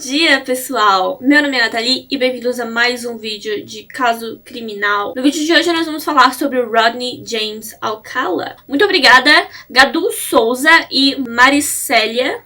dia, pessoal! Meu nome é Nathalie e bem-vindos a mais um vídeo de caso criminal. No vídeo de hoje nós vamos falar sobre o Rodney James Alcala. Muito obrigada, Gadu Souza e Maricélia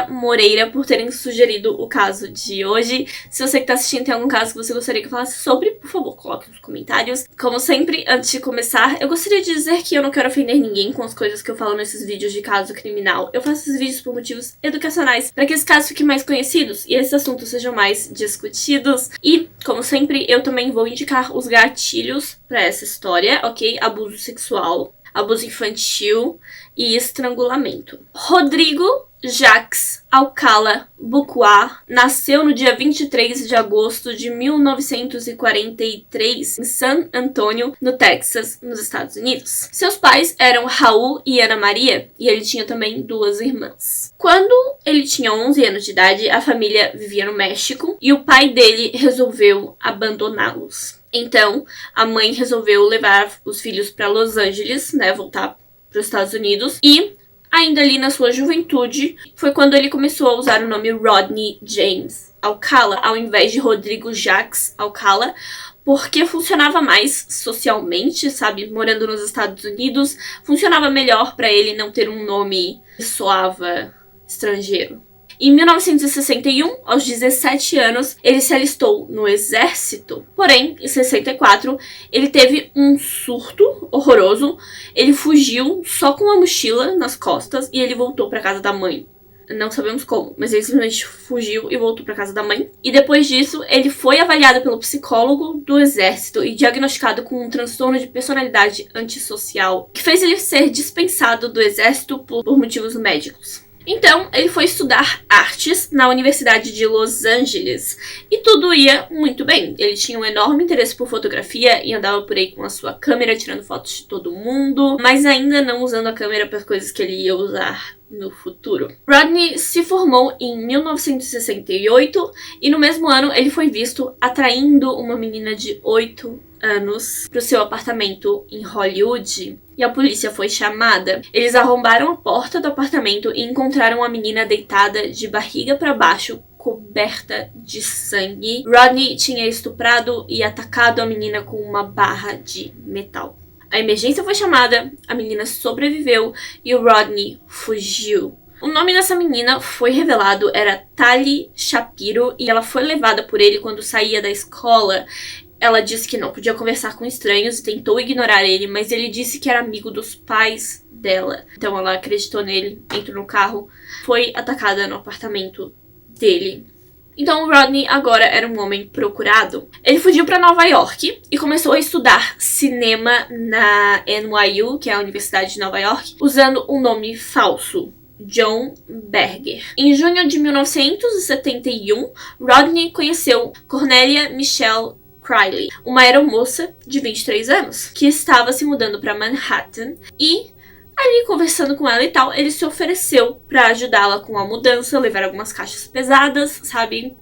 Moreira, por terem sugerido o caso de hoje. Se você que tá assistindo tem algum caso que você gostaria que eu falasse sobre, por favor, coloque nos comentários. Como sempre, antes de começar, eu gostaria de dizer que eu não quero ofender ninguém com as coisas que eu falo nesses vídeos de caso criminal. Eu faço esses vídeos por motivos educacionais, para que esses casos fiquem mais conhecidos e esses assuntos sejam mais discutidos. E, como sempre, eu também vou indicar os gatilhos para essa história, ok? Abuso sexual, abuso infantil e estrangulamento. Rodrigo Jacques Alcala Bucuá nasceu no dia 23 de agosto de 1943 em San Antonio, no Texas, nos Estados Unidos. Seus pais eram Raul e Ana Maria, e ele tinha também duas irmãs. Quando ele tinha 11 anos de idade, a família vivia no México e o pai dele resolveu abandoná-los. Então, a mãe resolveu levar os filhos para Los Angeles, voltar para os Estados Unidos, e ainda ali na sua juventude foi quando ele começou a usar o nome Rodney James Alcala ao invés de Rodrigo Jacques Alcala, porque funcionava mais socialmente, sabe? Morando nos Estados Unidos, funcionava melhor para ele não ter um nome que soava estrangeiro. Em 1961, aos 17 anos, ele se alistou no exército. Porém, em 64, ele teve um surto horroroso. Ele fugiu só com uma mochila nas costas e ele voltou para casa da mãe. Não sabemos como, mas ele simplesmente fugiu e voltou para casa da mãe. E depois disso, ele foi avaliado pelo psicólogo do exército e diagnosticado com um transtorno de personalidade antissocial, que fez ele ser dispensado do exército por motivos médicos. Então, ele foi estudar artes na Universidade de Los Angeles e tudo ia muito bem. Ele tinha um enorme interesse por fotografia e andava por aí com a sua câmera tirando fotos de todo mundo, mas ainda não usando a câmera para coisas que ele ia usar no futuro. Rodney se formou em 1968 e no mesmo ano ele foi visto atraindo uma menina de 8 anos para o seu apartamento em Hollywood. E a polícia foi chamada. Eles arrombaram a porta do apartamento e encontraram a menina deitada de barriga para baixo, coberta de sangue. Rodney tinha estuprado e atacado a menina com uma barra de metal. A emergência foi chamada, a menina sobreviveu e o Rodney fugiu. O nome dessa menina foi revelado, era Tali Shapiro, e ela foi levada por ele quando saía da escola. Ela disse que não podia conversar com estranhos e tentou ignorar ele, mas ele disse que era amigo dos pais dela. Então ela acreditou nele, entrou no carro, foi atacada no apartamento dele. Então o Rodney agora era um homem procurado. Ele fugiu para Nova York e começou a estudar cinema na NYU, que é a Universidade de Nova York, usando um nome falso, John Berger. Em junho de 1971, Rodney conheceu Cornelia Michelle Crilley, uma aeromoça de 23 anos, que estava se mudando para Manhattan, e ali conversando com ela e tal, ele se ofereceu para ajudá-la com a mudança, levar algumas caixas pesadas, sabe?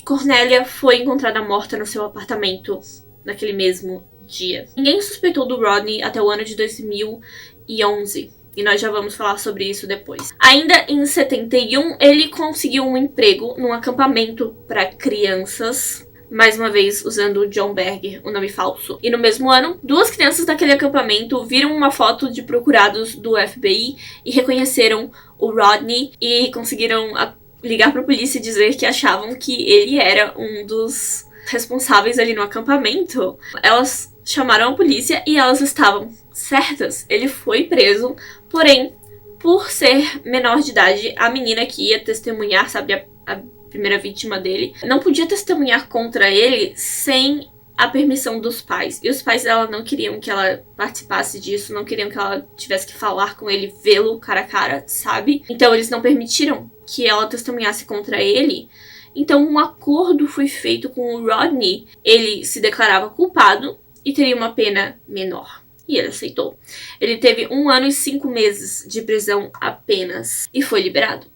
Cornélia foi encontrada morta no seu apartamento naquele mesmo dia. Ninguém suspeitou do Rodney até o ano de 2011. E nós já vamos falar sobre isso depois. Ainda em 71, ele conseguiu um emprego num acampamento para crianças, mais uma vez usando o John Berger, o nome falso. E no mesmo ano, duas crianças daquele acampamento viram uma foto de procurados do FBI e reconheceram o Rodney e conseguiram ligar para a polícia e dizer que achavam que ele era um dos responsáveis ali no acampamento. Elas chamaram a polícia e elas estavam certas. Ele foi preso, porém, por ser menor de idade, a menina que ia testemunhar, sabe, a primeira vítima dele, não podia testemunhar contra ele sem a permissão dos pais. E os pais dela não queriam que ela participasse disso, não queriam que ela tivesse que falar com ele, vê-lo cara a cara, sabe? Então eles não permitiram que ela testemunhasse contra ele. Então um acordo foi feito com o Rodney. Ele se declarava culpado e teria uma pena menor. E ele aceitou. Ele teve 1 ano e 5 meses de prisão apenas e foi liberado.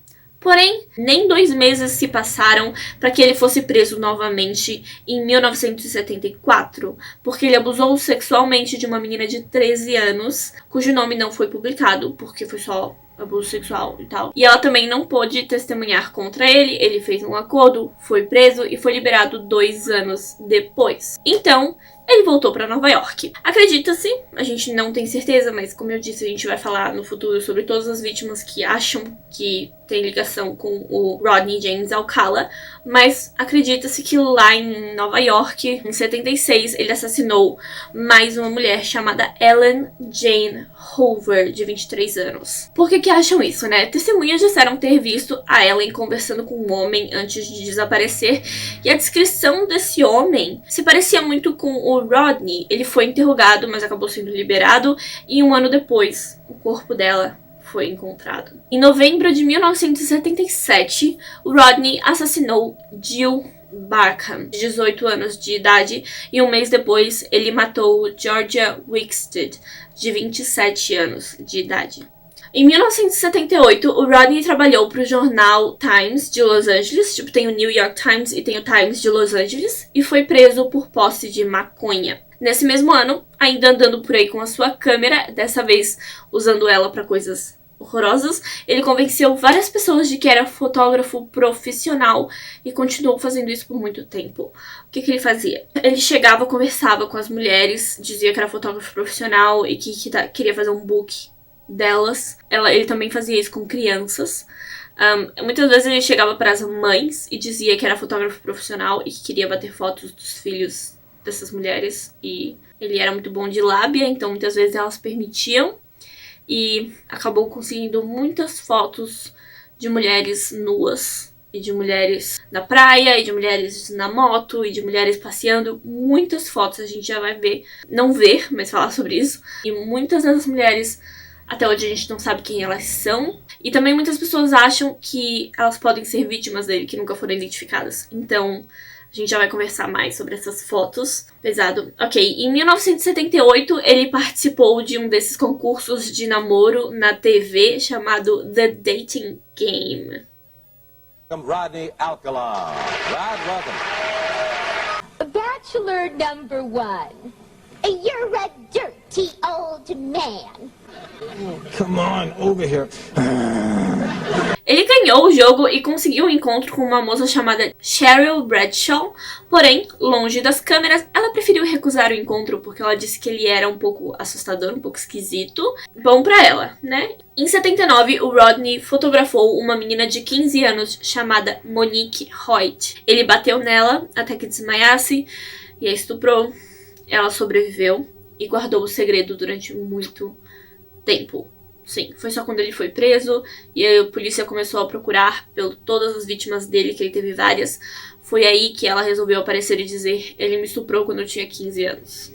Porém, nem 2 meses se passaram para que ele fosse preso novamente em 1974, porque ele abusou sexualmente de uma menina de 13 anos, cujo nome não foi publicado, porque foi só abuso sexual e tal. E ela também não pôde testemunhar contra ele, ele fez um acordo, foi preso e foi liberado 2 anos depois. Então, ele voltou para Nova York. Acredita-se, a gente não tem certeza, mas como eu disse, a gente vai falar no futuro sobre todas as vítimas que acham que tem ligação com o Rodney James Alcala, mas acredita-se que lá em Nova York, em 76, ele assassinou mais uma mulher chamada Ellen Jane Hoover, de 23 anos. Por que acham isso, né? Testemunhas disseram ter visto a Ellen conversando com um homem antes de desaparecer, e a descrição desse homem se parecia muito com o Rodney. Ele foi interrogado, mas acabou sendo liberado, e 1 ano depois, o corpo dela foi encontrado. Em novembro de 1977, o Rodney assassinou Jill Barkham, de 18 anos de idade, e 1 mês depois ele matou Georgia Wickstead, de 27 anos de idade. Em 1978, o Rodney trabalhou para o jornal Times de Los Angeles, tem o New York Times e tem o Times de Los Angeles, e foi preso por posse de maconha. Nesse mesmo ano, ainda andando por aí com a sua câmera, dessa vez usando ela para coisas horrorosas, ele convenceu várias pessoas de que era fotógrafo profissional e continuou fazendo isso por muito tempo. O que ele fazia? Ele chegava, conversava com as mulheres, dizia que era fotógrafo profissional e que queria fazer um book delas. Ele também fazia isso com crianças. Muitas vezes ele chegava para as mães e dizia que era fotógrafo profissional e que queria bater fotos dos filhos dessas mulheres. E ele era muito bom de lábia, então muitas vezes elas permitiam. E acabou conseguindo muitas fotos de mulheres nuas, e de mulheres na praia, e de mulheres na moto, e de mulheres passeando. Muitas fotos, a gente já vai ver, não ver, mas falar sobre isso. E muitas dessas mulheres, até hoje a gente não sabe quem elas são. E também muitas pessoas acham que elas podem ser vítimas dele, que nunca foram identificadas. Então, a gente já vai conversar mais sobre essas fotos. Pesado. Ok, em 1978, ele participou de um desses concursos de namoro na TV chamado The Dating Game. Rodney Alcala. Rod, welcome. Bachelor number 1. You're a dirty old man. Come on, over here. Ele ganhou o jogo e conseguiu um encontro com uma moça chamada Cheryl Bradshaw, porém, longe das câmeras, ela preferiu recusar o encontro porque ela disse que ele era um pouco assustador, um pouco esquisito. Bom pra ela, né? Em 79, o Rodney fotografou uma menina de 15 anos chamada Monique Hoyt. Ele bateu nela até que desmaiasse e a estuprou. Ela sobreviveu e guardou o segredo durante muito tempo. Sim, foi só quando ele foi preso e a polícia começou a procurar por todas as vítimas dele, que ele teve várias. Foi aí que ela resolveu aparecer e dizer: ele me estuprou quando eu tinha 15 anos.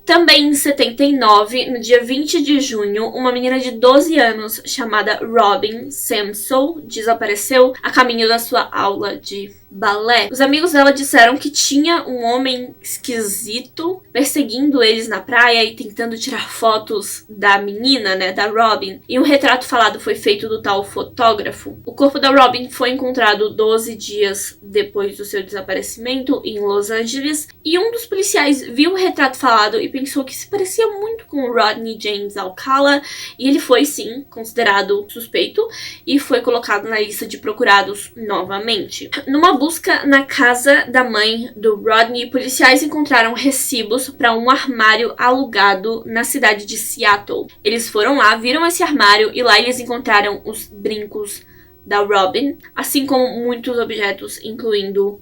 Também em 79, no dia 20 de junho, uma menina de 12 anos chamada Robin Samson desapareceu a caminho da sua aula de balé. Os amigos dela disseram que tinha um homem esquisito perseguindo eles na praia e tentando tirar fotos da menina, né, da Robin. E um retrato falado foi feito do tal fotógrafo. O corpo da Robin foi encontrado 12 dias depois do seu desaparecimento em Los Angeles. E um dos policiais viu o retrato falado e pensou que se parecia muito com o Rodney James Alcala. E ele foi, sim, considerado suspeito e foi colocado na lista de procurados novamente. Numa busca na casa da mãe do Rodney, policiais encontraram recibos para um armário alugado na cidade de Seattle. Eles foram lá, viram esse armário e lá eles encontraram os brincos da Robin, assim como muitos objetos, incluindo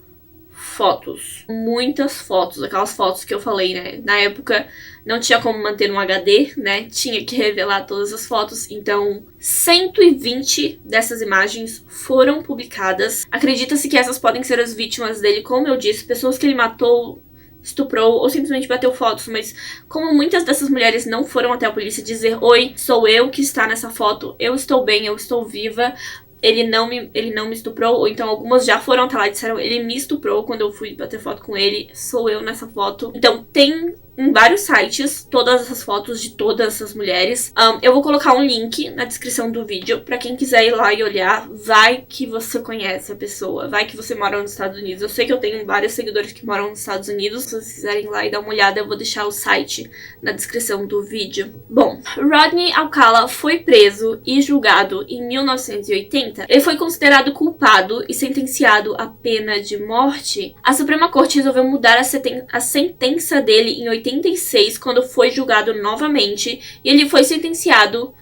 fotos. Muitas fotos, aquelas fotos que eu falei, né? Na época não tinha como manter um HD, né? Tinha que revelar todas as fotos. Então, 120 dessas imagens foram publicadas. Acredita-se que essas podem ser as vítimas dele, como eu disse, pessoas que ele matou, estuprou ou simplesmente bateu fotos. Mas como muitas dessas mulheres não foram até a polícia dizer: oi, sou eu que está nessa foto, eu estou bem, eu estou viva, ele não me estuprou, ou então algumas já foram até lá e disseram: ele me estuprou quando eu fui bater foto com ele, sou eu nessa foto. Então tem em vários sites todas essas fotos de todas essas mulheres. Eu vou colocar um link na descrição do vídeo pra quem quiser ir lá e olhar. Vai que você conhece a pessoa, vai que você mora nos Estados Unidos. Eu sei que eu tenho vários seguidores que moram nos Estados Unidos. Se vocês quiserem ir lá e dar uma olhada, eu vou deixar o site na descrição do vídeo. Bom, Rodney Alcala foi preso e julgado em 1980. Ele foi considerado culpado e sentenciado à pena de morte. A Suprema Corte resolveu mudar a sentença dele em 86, quando foi julgado novamente, e ele foi sentenciado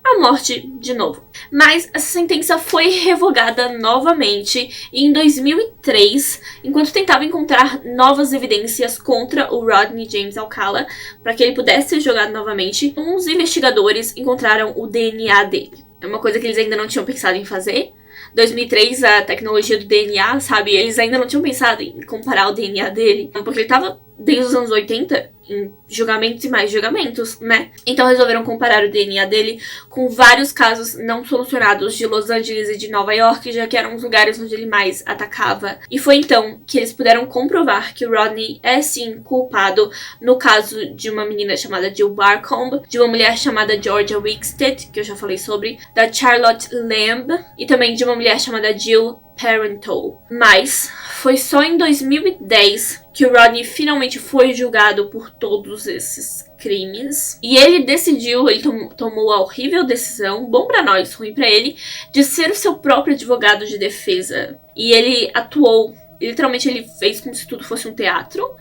à morte de novo. Mas essa sentença foi revogada novamente em 2003, enquanto tentava encontrar novas evidências contra o Rodney James Alcala para que ele pudesse ser julgado novamente. Uns investigadores encontraram o DNA dele. É uma coisa que eles ainda não tinham pensado em fazer. 2003, a tecnologia do DNA, sabe? Eles ainda não tinham pensado em comparar o DNA dele, porque ele tava desde os anos 80 em julgamentos e mais julgamentos, né? Então resolveram comparar o DNA dele com vários casos não solucionados de Los Angeles e de Nova York, já que eram os lugares onde ele mais atacava. E foi então que eles puderam comprovar que o Rodney é sim culpado no caso de uma menina chamada Jill Barcombe, de uma mulher chamada Georgia Wickstead, que eu já falei sobre, da Charlotte Lamb, e também de uma mulher chamada Jill Parenteau. Mas foi só em 2010 que o Rodney finalmente foi julgado por todos esses crimes. E ele decidiu, ele tomou a horrível decisão, bom pra nós, ruim pra ele, de ser o seu próprio advogado de defesa. E ele atuou, literalmente ele fez como se tudo fosse um teatro.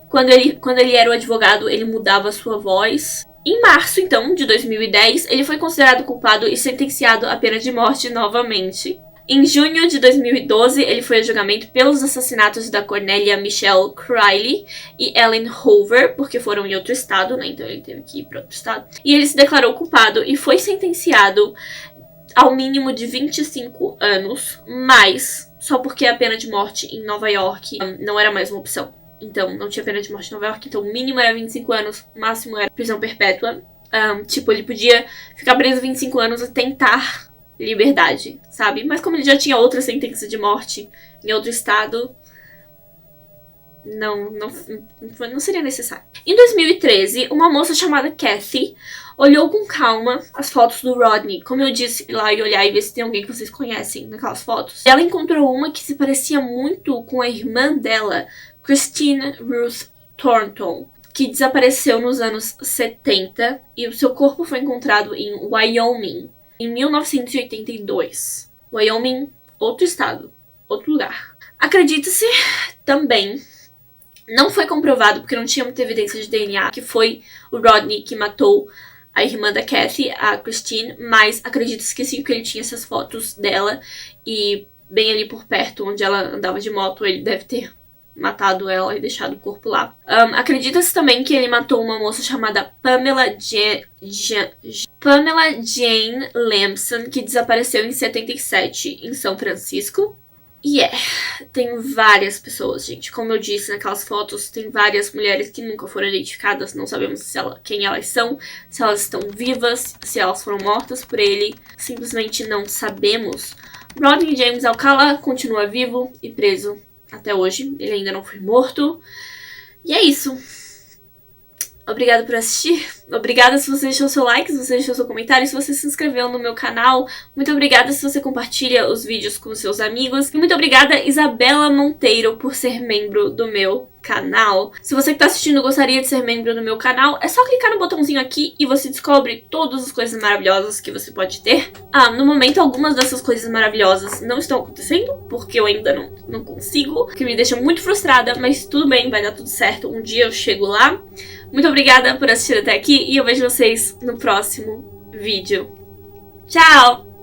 Quando ele era o advogado, ele mudava a sua voz. Em março, então, de 2010, ele foi considerado culpado e sentenciado à pena de morte novamente. Em junho de 2012, ele foi a julgamento pelos assassinatos da Cornelia Michelle Crilley e Ellen Hoover, porque foram em outro estado, né? Então ele teve que ir para outro estado. E ele se declarou culpado e foi sentenciado ao mínimo de 25 anos, mas só porque a pena de morte em Nova York não era mais uma opção. Então, não tinha pena de morte em Nova York, então o mínimo era 25 anos, o máximo era prisão perpétua. Ele podia ficar preso 25 anos e tentar liberdade, sabe? Mas como ele já tinha outra sentença de morte em outro estado, não seria necessário. Em 2013, uma moça chamada Kathy olhou com calma as fotos do Rodney. Como eu disse, ir lá e olhar e ver se tem alguém que vocês conhecem naquelas fotos. Ela encontrou uma que se parecia muito com a irmã dela, Christine Ruth Thornton, que desapareceu nos anos 70 e o seu corpo foi encontrado em Wyoming em 1982. Wyoming, outro estado, outro lugar. Acredita-se também, não foi comprovado porque não tinha muita evidência de DNA, que foi o Rodney que matou a irmã da Kathy, a Christine, mas acredita-se que sim, que ele tinha essas fotos dela e bem ali por perto, onde ela andava de moto, ele deve ter matado ela e deixado o corpo lá. Acredita-se também que ele matou uma moça chamada Pamela Jane Lamson, que desapareceu em 77 em São Francisco. E tem várias pessoas, gente. Como eu disse naquelas fotos, tem várias mulheres que nunca foram identificadas. Não sabemos quem elas são, se elas estão vivas, se elas foram mortas por ele. Simplesmente não sabemos. Rodney James Alcala continua vivo e preso até hoje. Ele ainda não foi morto. E é isso. Obrigada por assistir. Obrigada se você deixou seu like, se você deixou seu comentário, se você se inscreveu no meu canal. Muito obrigada se você compartilha os vídeos com seus amigos. E muito obrigada, Isabela Monteiro, por ser membro do meu canal. Se você que está assistindo gostaria de ser membro do meu canal, é só clicar no botãozinho aqui e você descobre todas as coisas maravilhosas que você pode ter. No momento, algumas dessas coisas maravilhosas não estão acontecendo, porque eu ainda não consigo, o que me deixa muito frustrada, mas tudo bem, vai dar tudo certo. Um dia eu chego lá. Muito obrigada por assistir até aqui e eu vejo vocês no próximo vídeo. Tchau!